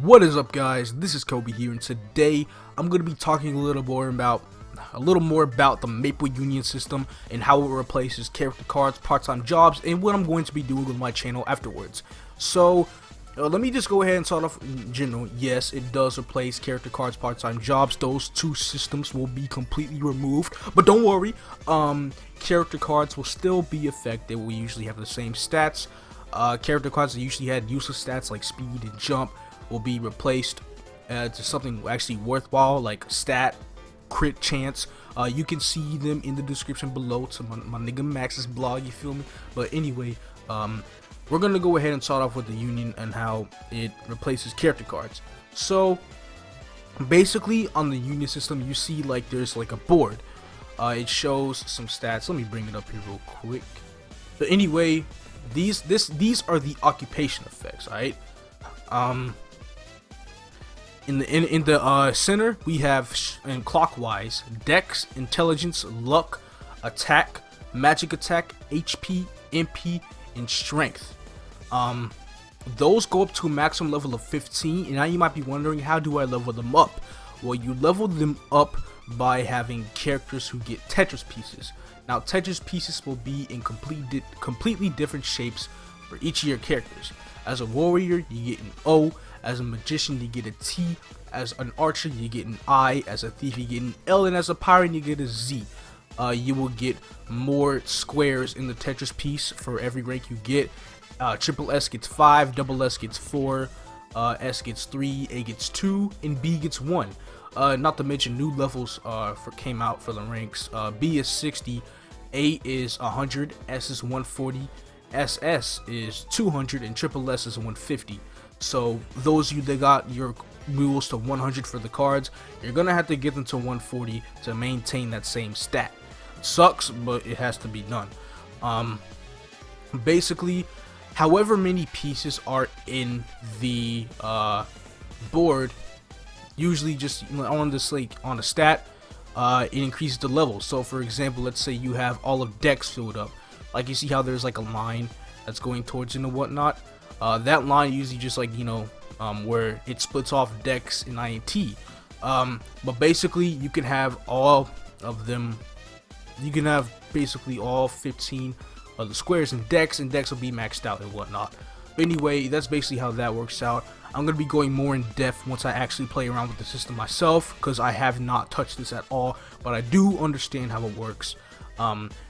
What is up, guys? This is Kobe here, and today I'm going to be talking a little more about the Maple Union system and how it replaces character cards, part-time jobs, and what I'm going to be doing with my channel afterwards. So let me just go ahead and start off in general. Yes, it does replace character cards, part-time jobs. Those two systems will be completely removed, but don't worry, character cards will still be effective. We usually have the same stats. Character cards that usually had useless stats like speed and jump will be replaced to something actually worthwhile, like stat, crit chance. You can see them in the description below to my nigga Max's blog, you feel me? But anyway, we're gonna go ahead and start off with the Union and how it replaces character cards. So basically on the Union system, you see like there's like a board. It shows some stats. Let me bring it up here real quick. But anyway, these are the occupation effects, alright? In the center, we have in clockwise Dex, Intelligence, Luck, Attack, Magic Attack, HP, MP, and Strength. Those go up to a maximum level of 15, and now you might be wondering, how do I level them up? Well, you level them up by having characters who get Tetris pieces. Now, Tetris pieces will be in completely different shapes for each of your characters. As a warrior, you get an O. As a magician, you get a T. As an archer, you get an I. As a thief, you get an L. And as a pirate, you get a Z. You will get more squares in the Tetris piece for every rank you get. Triple S gets 5, double S gets 4, S gets 3, A gets 2, and B gets 1. Not to mention new levels came out for the ranks. B is 60, A is 100, S is 140, SS is 200, and triple S is 150. So those of you that got your rules to 100 for the cards, you're gonna have to get them to 140 to maintain that same stat. It sucks, but it has to be done. Basically, however many pieces are in the board, usually just on this, like on a stat, it increases the level. So for example, let's say you have all of Dex filled up, like you see how there's like a line that's going towards it and whatnot. That line usually just like, where it splits off Dex and INT. But basically you can have all of them. You can have basically all 15 of the squares in Dex, and Dex will be maxed out and whatnot. But anyway, that's basically how that works out. I'm going to be going more in depth once I actually play around with the system myself, because I have not touched this at all, but I do understand how it works.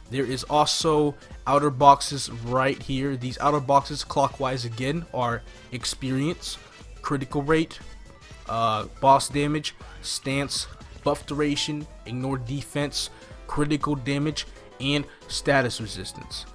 There is also outer boxes right here. These outer boxes clockwise again are experience, critical rate, boss damage, stance, buff duration, ignore defense, critical damage, and status resistance.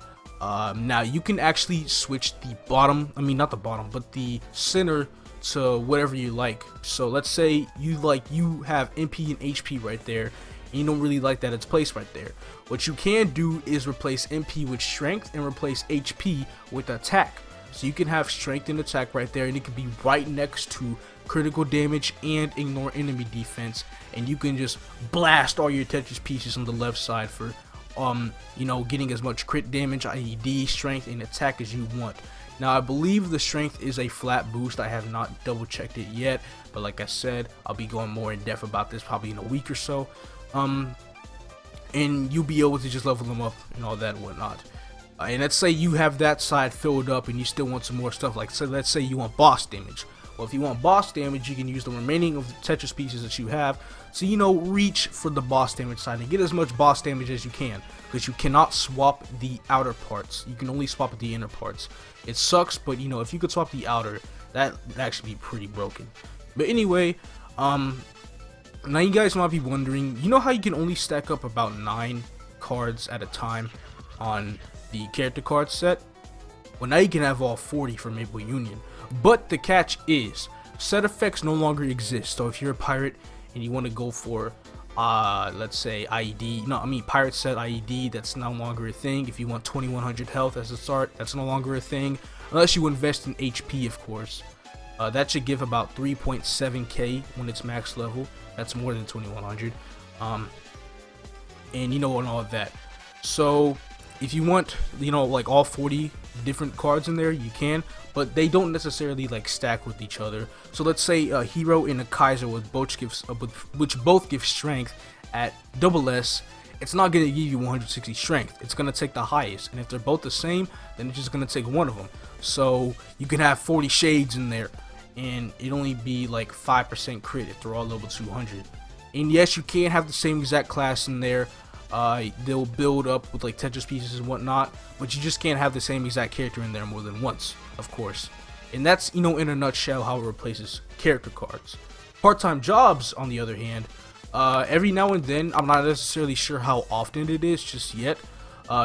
Now you can actually switch the bottom, not the bottom, but the center to whatever you like. So let's say you have MP and HP right there, and you don't really like that it's placed right there. What you can do is replace MP with strength and replace HP with attack. So you can have strength and attack right there, and it can be right next to critical damage and ignore enemy defense, and you can just blast all your Tetris pieces on the left side for getting as much crit damage, i.e. strength, and attack as you want. Now I believe the strength is a flat boost. I have not double checked it yet, but like I said, I'll be going more in depth about this probably in a week or so. And you'll be able to just level them up and all that and whatnot. And let's say you have that side filled up and you still want some more stuff, like, so let's say you want boss damage. Well, if you want boss damage, you can use the remaining of the Tetris pieces that you have. So, reach for the boss damage side and get as much boss damage as you can, because you cannot swap the outer parts. You can only swap the inner parts. It sucks, but if you could swap the outer, that would actually be pretty broken. But anyway, now you guys might be wondering, how you can only stack up about 9 cards at a time on the character card set? Well, now you can have all 40 for Maple Union. But the catch is, set effects no longer exist. So if you're a pirate and you want to go for, let's say IED, pirate set IED, that's no longer a thing. If you want 2100 health as a start, that's no longer a thing. Unless you invest in HP, of course. That should give about 3.7k when it's max level. That's more than 2100. And all of that. So if you want, you know, like all 40 different cards in there, you can, but they don't necessarily like stack with each other. So let's say a hero and a Kaiser with which both give strength at SS. It's not going to give you 160 strength. It's going to take the highest, and if they're both the same, then it's just going to take one of them. So you can have 40 shades in there, and it only be like 5% crit if they're all level 200. And yes, you can have the same exact class in there. They'll build up with like Tetris pieces and whatnot, but you just can't have the same exact character in there more than once, of course. And that's, you know, in a nutshell how it replaces character cards. Part-time jobs, on the other hand, every now and then, I'm not necessarily sure how often it is just yet,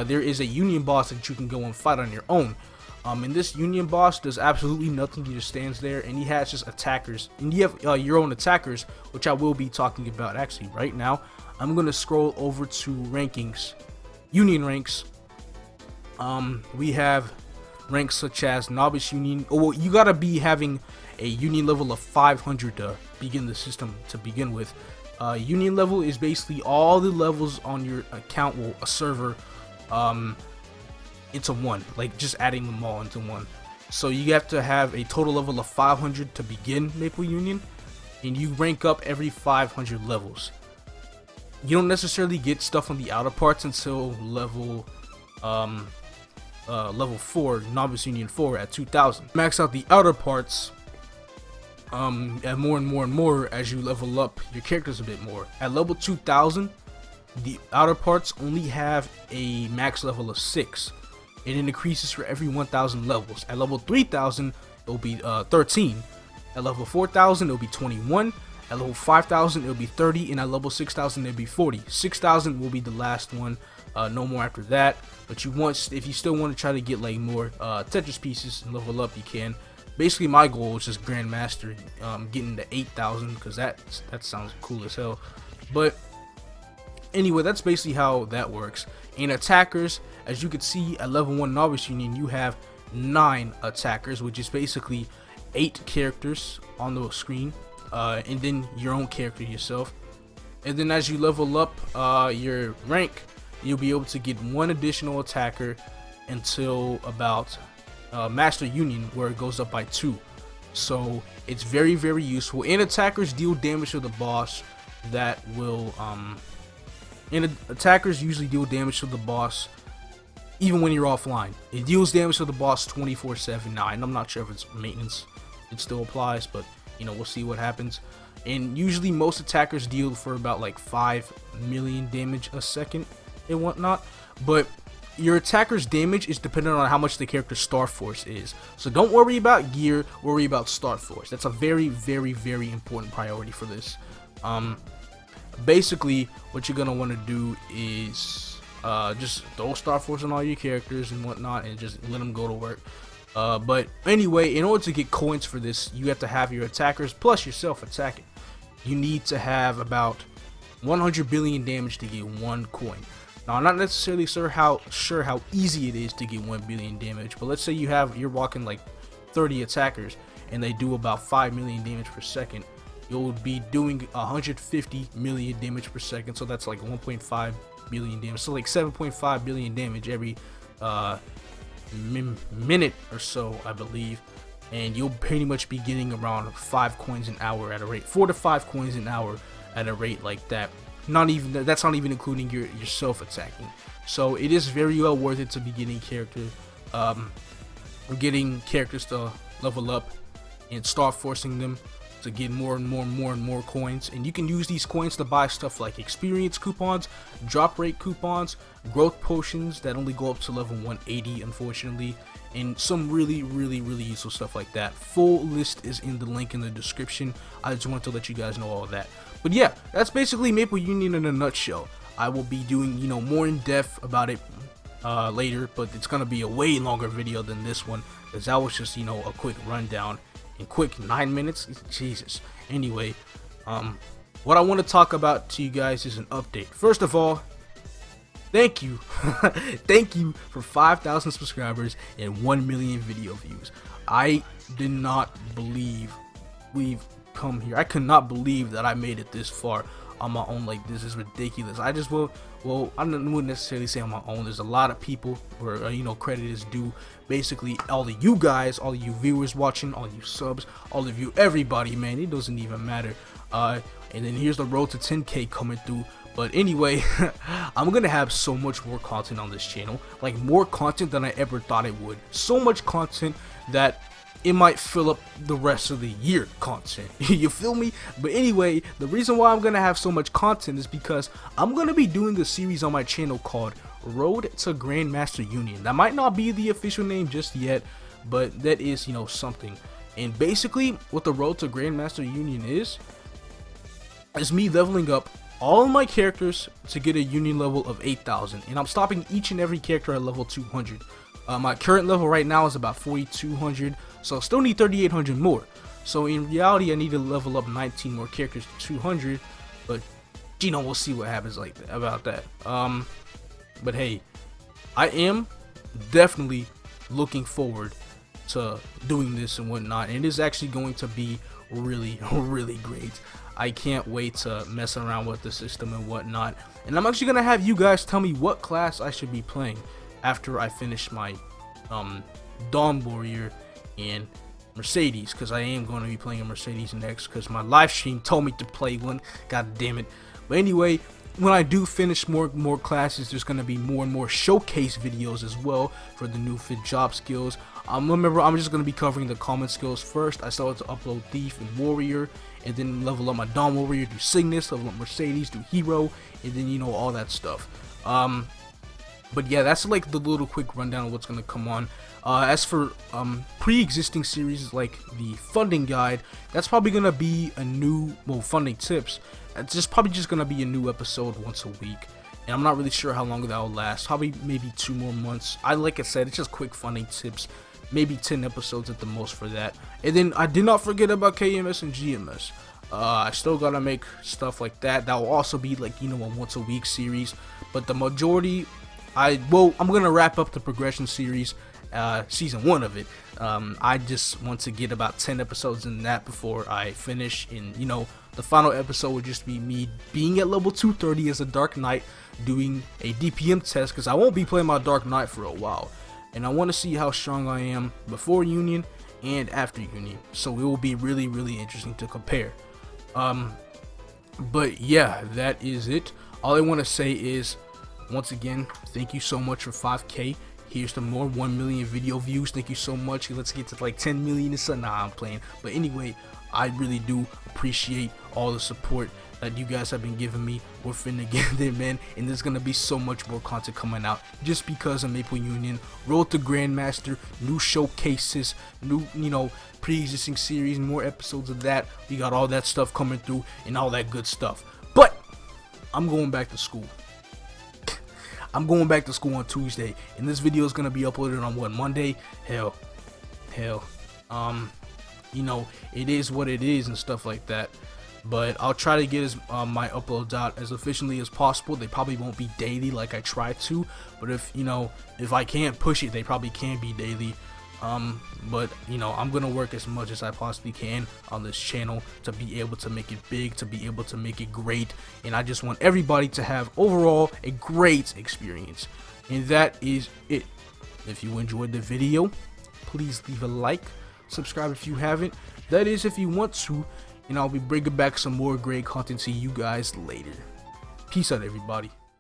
there is a union boss that you can go and fight on your own. And this union boss does absolutely nothing. He just stands there, and he has just attackers, and you have your own attackers, which I will be talking about actually right now. I'm gonna scroll over to rankings, union ranks. We have ranks such as novice union. Oh, well, you gotta be having a union level of 500 to begin the system to begin with. Union level is basically all the levels on your account, will a server, into one, like just adding them all into one. So you have to have a total level of 500 to begin Maple Union, and you rank up every 500 levels. You don't necessarily get stuff on the outer parts until level 4, Novice Union 4 at 2000. Max out the outer parts and more and more as you level up your characters a bit more. At level 2000, the outer parts only have a max level of 6, and it increases for every 1000 levels. At level 3000, it will be 13. At level 4000, it will be 21. At level 5000, it'll be 30, and at level 6000, it'll be 40. 6000 will be the last one, no more after that. But if you still want to try to get like more Tetris pieces and level up, you can. Basically, my goal is just Grandmaster, getting to 8000, because that sounds cool as hell. But anyway, that's basically how that works. And attackers, as you can see, at level 1 Novice Union, you have 9 attackers, which is basically 8 characters on the screen. And then your own character yourself. And then as you level up your rank, you'll be able to get 1 additional attacker until about Master Union, where it goes up by 2. So it's very, very useful. And attackers deal damage to the boss that will attackers usually deal damage to the boss even when you're offline. It deals damage to the boss 24/7. Now, and I'm not sure if it's maintenance, it still applies, but you know, we'll see what happens. And usually most attackers deal for about like 5 million damage a second and whatnot, but your attacker's damage is dependent on how much the character's star force is. So don't worry about gear, worry about star force. That's a very, very, very important priority for this. Basically what you're gonna want to do is just throw star force on all your characters and whatnot, and just let them go to work. But anyway, in order to get coins for this, you have to have your attackers plus yourself attacking. You need to have about 100 billion damage to get 1 coin. Now, I'm not necessarily sure how easy it is to get 1 billion damage, but let's say you're walking like 30 attackers and they do about 5 million damage per second. You'll be doing 150 million damage per second, so that's like 1.5 billion damage. So like 7.5 billion damage every minute or so, I believe. And you'll pretty much be getting around 5 coins an hour at a rate, 4 to 5 coins an hour at a rate like that. That's not even including yourself attacking. So it is very well worth it to be getting characters to level up and start forcing them to get more and more coins. And you can use these coins to buy stuff like experience coupons, drop rate coupons, growth potions that only go up to level 180, unfortunately, and some really useful stuff like that. Full list is in the link in the description. I just wanted to let you guys know all of that. But yeah, that's basically Maple Union in a nutshell. I will be doing, you know, more in depth about it later, but it's gonna be a way longer video than this one, because that was just, you know, a quick rundown in quick 9 minutes. Jesus. Anyway, what I want to talk about to you guys is an update. First of all, thank you thank you for 5,000 subscribers and 1 million video views. I did not believe we've come here. I could not believe that I made it this far. on my own. Like, this is ridiculous. I just will, well, I wouldn't necessarily say on my own. There's a lot of people where, you know, credit is due. Basically, all of you guys, all of you viewers watching, all of you subs, all of you, everybody, man, it doesn't even matter. And then here's the road to 10K coming through. But anyway, I'm gonna have so much more content on this channel, like more content than I ever thought it would. So much content that it might fill up the rest of the year content. You feel me? But anyway, the reason why I'm gonna have so much content is because I'm gonna be doing a series on my channel called Road to Grandmaster Union. That might not be the official name just yet, but that is, you know, something. And basically what the Road to Grandmaster Union is me leveling up all of my characters to get a union level of 8,000, and I'm stopping each and every character at level 200. My current level right now is about 4,200, so I still need 3,800 more. So in reality, I need to level up 19 more characters to 200, but you know, we'll see what happens like that, about that. But hey, I am definitely looking forward to doing this and whatnot, and it is actually going to be really great. I can't wait to mess around with the system and whatnot, and I'm actually gonna have you guys tell me what class I should be playing after I finish my Dawn Warrior and Mercedes, because I am going to be playing a Mercedes next because my live stream told me to play one. God damn it. But anyway, when I do finish more classes, there's going to be more and more showcase videos as well for the new fit job skills. Remember, I'm just going to be covering the common skills first. I started to upload Thief and Warrior, and then level up my Dawn Warrior, do Cygnus, level up Mercedes, do Hero, and then, you know, all that stuff. But yeah, that's like the little quick rundown of what's going to come on. As for pre-existing series like the funding guide, that's probably going to be a new, well, funding tips. It's just probably just going to be a new episode once a week. And I'm not really sure how long that will last. Probably maybe 2 more months. Like I said, it's just quick funding tips. Maybe 10 episodes at the most for that. And then I did not forget about KMS and GMS. I still gotta make stuff like that. That will also be like, you know, a once a week series. But the majority, I'm gonna wrap up the progression series, season 1 of it. I just want to get about 10 episodes in that before I finish. And you know, the final episode would just be me being at level 230 as a Dark Knight, doing a DPM test, because I won't be playing my Dark Knight for a while, and I want to see how strong I am before Union and after Union. So it will be really interesting to compare. But yeah, that is it. All I want to say is, once again, thank you so much for 5K. Here's to more 1 million video views. Thank you so much. Let's get to like 10 million or something. Nah, I'm playing. But anyway, I really do appreciate all the support that you guys have been giving me. We're finna get there, man, and there's gonna be so much more content coming out just because of Maple Union, Road to Grandmaster, new showcases, new, you know, pre-existing series, more episodes of that. We got all that stuff coming through and all that good stuff. But I'm going back to school. I'm going back to school on Tuesday, and this video is gonna be uploaded on what, Monday? Hell, you know, it is what it is and stuff like that. But I'll try to get my uploads out as efficiently as possible. They probably won't be daily like I try to, but if, you know, if I can't push it, they probably can be daily. But you know, I'm gonna work as much as I possibly can on this channel to be able to make it big, to be able to make it great, and I just want everybody to have overall a great experience. And that is it. If you enjoyed the video, please leave a like, subscribe if you haven't, that is if you want to, and I'll be bringing back some more great content to you guys later. Peace out, everybody.